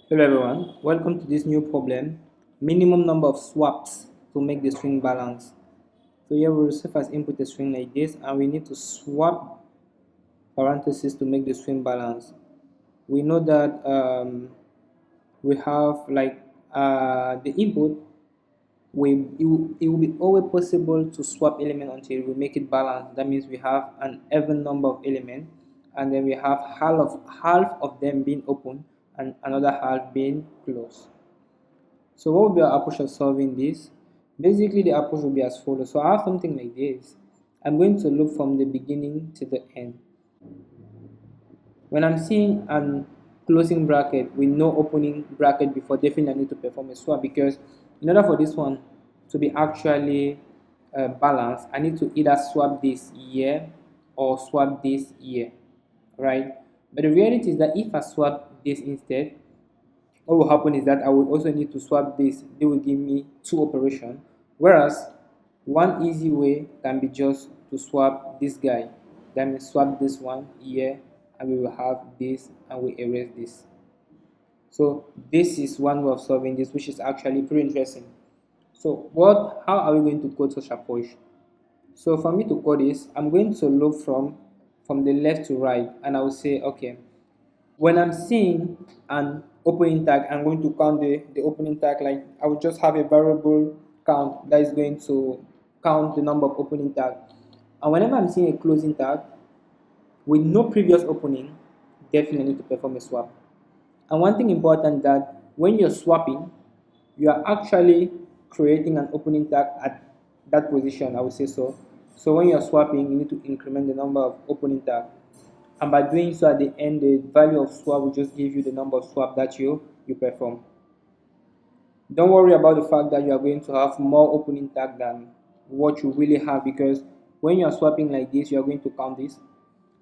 Hello everyone, welcome to this new problem, minimum number of swaps to make the string balance. So here we receive as input a string like this and we need to swap parentheses to make the string balance. We know that we have like the input, it will be always possible to swap element until we make it balance. That means we have an even number of elements and then we have half of them being open and another half being closed. So what will be our approach of solving this? Basically the approach will be as follows. So I have something like this. I'm going to look from the beginning to the end. When I'm seeing an closing bracket with no opening bracket before, definitely I need to perform a swap, because in order for this one to be actually balanced, I need to either swap this here or swap this here, right? But the reality is that if I swap this instead, what will happen is that I will also need to swap this. They will give me two operations, whereas one easy way can be just to swap this guy. That means swap this one here and we will have this and we erase this. So this is one way of solving this, which is actually pretty interesting. So how are we going to code such approach? So for me to code this, I'm going to look from the left to right and I will say, okay, when I'm seeing an opening tag, I'm going to count the opening tag. Like I will just have a variable count that is going to count the number of opening tag. And whenever I'm seeing a closing tag with no previous opening, definitely need to perform a swap. And one thing important, that when you're swapping, you are actually creating an opening tag at that position, I would say so. So when you're swapping, you need to increment the number of opening tag. And by doing so, at the end, the value of swap will just give you the number of swap that you perform. Don't worry about the fact that you are going to have more opening tag than what you really have, because when you are swapping like this, you are going to count this,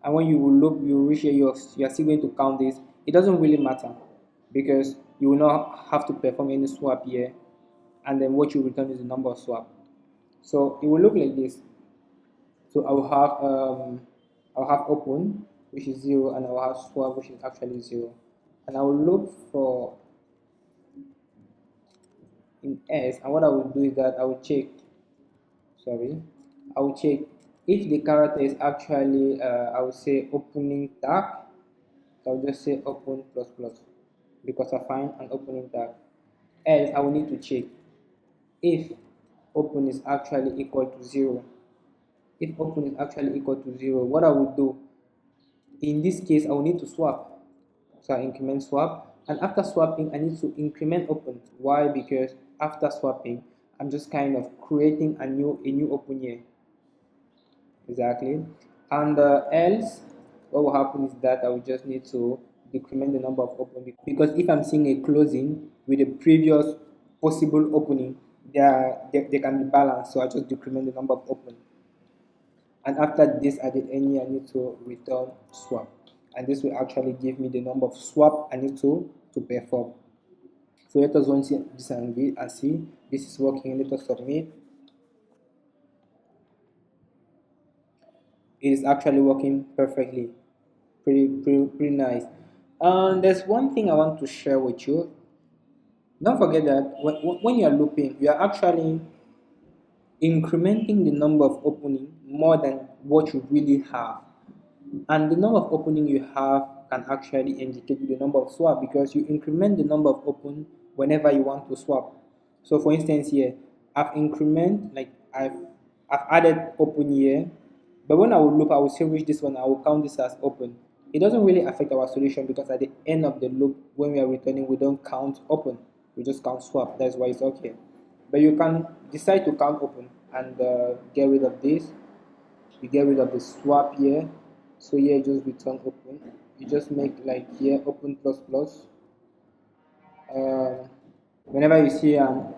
and when you will look, you reach here, you are still going to count this. It doesn't really matter, because you will not have to perform any swap here, and then what you return is the number of swap. So it will look like this. So I'll have open, which is 0, and I'll have swap, which is actually 0, and I will look for in S, and what I will do is that I will check, sorry, I will check if the character is actually I will say opening tag. So I'll just say open plus plus because I find an opening tag. Else I will need to check if open is actually equal to 0. If open is actually equal to 0, what I will do in this case, I will need to swap. So I increment swap, and after swapping I need to increment open. Why? Because after swapping I'm just kind of creating a new open here. Exactly. And else what will happen is that I will just need to decrement the number of open, because if I'm seeing a closing with a previous possible opening, they can be balanced, so I just decrement the number of open. And after this, at the end here, I need to return swap, and this will actually give me the number of swap I need to perform. So let us run this and see this is working. Let us submit. It is actually working perfectly. Pretty nice. And there's one thing I want to share with you. Don't forget that when you are looping, you are actually incrementing the number of opening more than what you really have. And the number of opening you have can actually indicate you the number of swap, because you increment the number of open whenever you want to swap. So for instance here, I've added open here, but when I will loop, I will still reach this one, I will count this as open. It doesn't really affect our solution, because at the end of the loop, when we are returning, we don't count open, we just count swap. That's why it's okay. But you can decide to count open and get rid of this. You get rid of the swap here, so here just return open. You just make like here open plus plus. Whenever you see an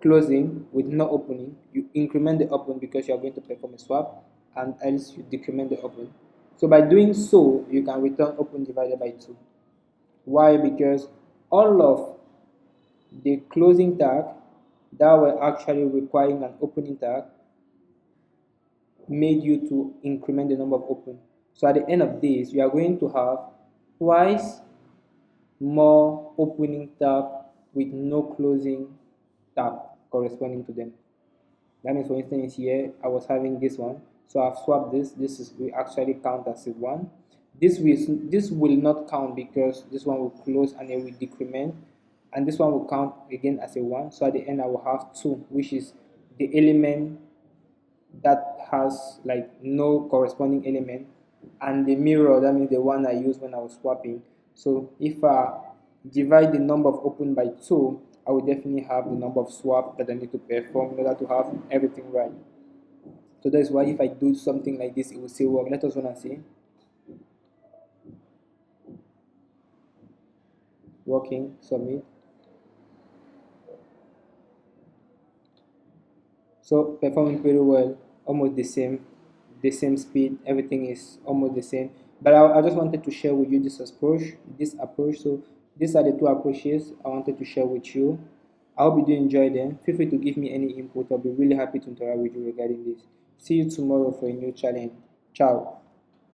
closing with no opening, you increment the open because you are going to perform a swap, and else you decrement the open. So by doing so, you can return open divided by 2. Why? Because all of the closing tag that were actually requiring an opening tag made you to increment the number of open. So at the end of this, you are going to have twice more opening tab with no closing tab corresponding to them. That means, for instance, here I was having this one, so I've swapped this. This is will actually count as a one. This will not count because this one will close and it will decrement, and this one will count again as a one. So at the end, I will have two, which is the element that has like no corresponding element, and the mirror, that means the one I used when I was swapping. So if I divide the number of open by 2, I will definitely have the number of swap that I need to perform in order to have everything right. So that's why if I do something like this, it will still work. Let us run and see. Working, submit. So performing pretty well, almost the same speed, everything is almost the same. But I just wanted to share with you this approach. So these are the two approaches I wanted to share with you. I hope you do enjoy them. Feel free to give me any input. I'll be really happy to interact with you regarding this. See you tomorrow for a new challenge. Ciao.